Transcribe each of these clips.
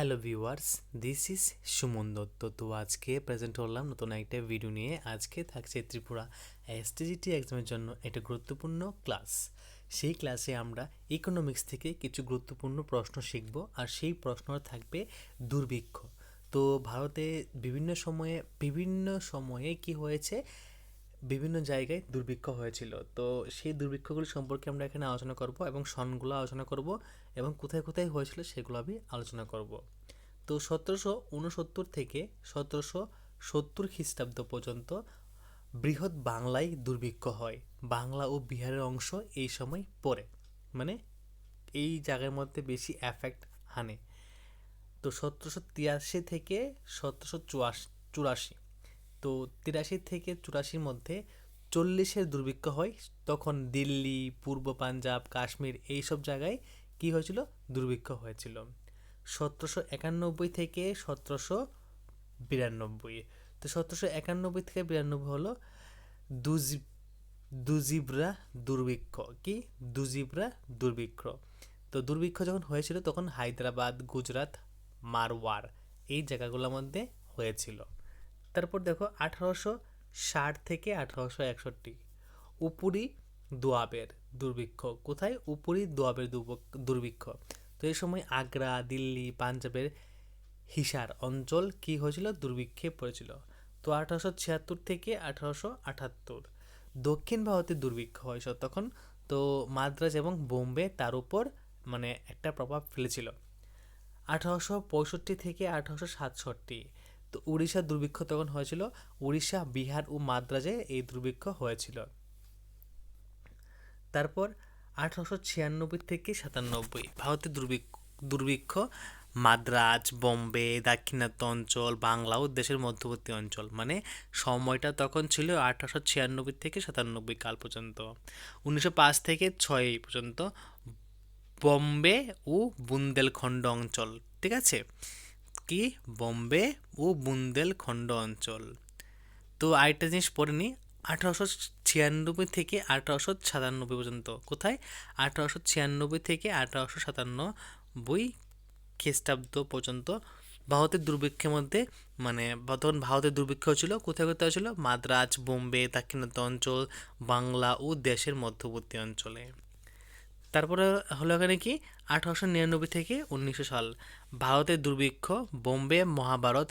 Hello viewers, this is Suman Dutta. তো আজকে present করলাম নতুন একটা ভিডিও নিয়ে। আজকে থাকছে ত্রিপুরা এসটিজিটি এক্সামের জন্য একটা গুরুত্বপূর্ণ ক্লাস। সেই ক্লাসে আমরা ইকোনমিক্স থেকে কিছু গুরুত্বপূর্ণ প্রশ্ন শিখব, আর সেই প্রশ্ন থাকবে দুর্ভিক্ষ। তো ভারতে বিভিন্ন সময়ে কি হয়েছে, বিভিন্ন জায়গায় দুর্ভিক্ষ হয়েছিল। তো সেই দুর্ভিক্ষগুলি সম্পর্কে আমরা এখানে আলোচনা করব এবং সনগুলো আলোচনা করব এবং কোথায় কোথায় হয়েছিল সেগুলো আমি আলোচনা করব। তো 1769 থেকে 1770 খ্রিস্টাব্দ পর্যন্ত বৃহৎ বাংলায় দুর্ভিক্ষ হয়। বাংলা ও বিহারের অংশ এই সময় পড়ে, মানে এই জায়গার মধ্যে বেশি এফেক্ট হানে। তো 1783 থেকে 1784, তো 83 থেকে 84 মধ্যে 40-এর দুর্ভিক্ষ হয়। তখন দিল্লি, পূর্ব পাঞ্জাব, কাশ্মীর এইসব জায়গায় কি হয়েছিল, দুর্ভিক্ষ হয়েছিল। 1791 থেকে 1792, তো 1791 থেকে 92 হলো দুজিব্রা দুর্ভিক্ষ। কি দুজিব্রা দুর্ভিক্ষ? তো দুর্ভিক্ষ যখন হয়েছিল তখন হায়দ্রাবাদ, গুজরাট, মারওয়ার এই জায়গাগুলোর মধ্যে হয়েছিল। তারপর দেখো 1860 থেকে 1861 উপরি দোয়াবের দুর্ভিক্ষ। কোথায়? উপরি দোয়াবের দুর্ভিক্ষ। তো এই সময় আগ্রা, দিল্লি, পাঞ্জাবের হিসার অঞ্চল কি হয়েছিল, দুর্ভিক্ষে পড়েছিল। তো 1876 থেকে 1878 দক্ষিণ ভারতে দুর্ভিক্ষ হয়েছিল তখন। তো মাদ্রাজ এবং বোম্বে তার উপর মানে একটা প্রভাব ফেলেছিল। 1865 থেকে 1867 তো উড়িষ্যার দুর্ভিক্ষ তখন হয়েছিল। উড়িষ্যা, বিহার ও মাদ্রাজে এই দুর্ভিক্ষ হয়েছিল। তারপর 1896 থেকে 97 ভারতের দুর্ভিক্ষ মাদ্রাজ, বোম্বে, দাক্ষিণাত্য অঞ্চল, বাংলা ও দেশের মধ্যবর্তী অঞ্চল, মানে সময়টা তখন ছিল 1896 থেকে 97 কাল পর্যন্ত। 1905 থেকে 6 পর্যন্ত বম্বে ও বুন্দেলখণ্ড অঞ্চল। ঠিক আছে, কি বম্বে ও বুন্দেলখণ্ড অঞ্চল। তো আরেকটা জিনিস পড়ে নি, 1896 থেকে 1897 পর্যন্ত কোথায়? 1896 থেকে 1897 খ্রিস্টাব্দ পর্যন্ত ভারতের দুর্ভিক্ষের মধ্যে, মানে তখন ভারতের দুর্ভিক্ষ ছিল কোথায় কোথায় ছিল? মাদ্রাজ, বোম্বে, দাক্ষিণাত্য অঞ্চল, বাংলা ও দেশের মধ্যবর্তী অঞ্চলে। তারপরে হলো এখানে কি 1899 থেকে 1900 সাল ভারতের দুর্ভিক্ষ বোম্বে, মহাভারত,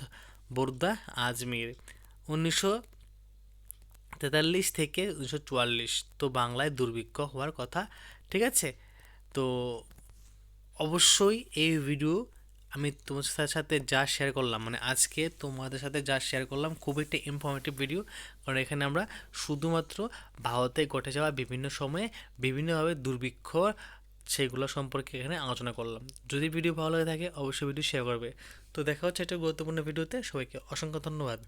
বরোদা, আজমির। 1943 থেকে 1944 তো বাংলায় দুর্ভিক্ষ হওয়ার কথা। ঠিক আছে, তো অবশ্যই এই ভিডিও আমি তোমাদের সাথে যা শেয়ার করলাম, মানে আজকে তোমাদের সাথে যা শেয়ার করলাম খুবই একটা ইনফরমেটিভ ভিডিও। কারণ এখানে আমরা শুধুমাত্র ভারতে ঘটে যাওয়া বিভিন্ন সময়ে বিভিন্নভাবে দুর্ভিক্ষ সেগুলো সম্পর্কে এখানে আলোচনা করলাম। যদি ভিডিও ভালো লাগে থাকে অবশ্যই ভিডিও শেয়ার করবে। তো দেখা হচ্ছে একটা গুরুত্বপূর্ণ ভিডিওতে। সবাইকে অসংখ্য ধন্যবাদ।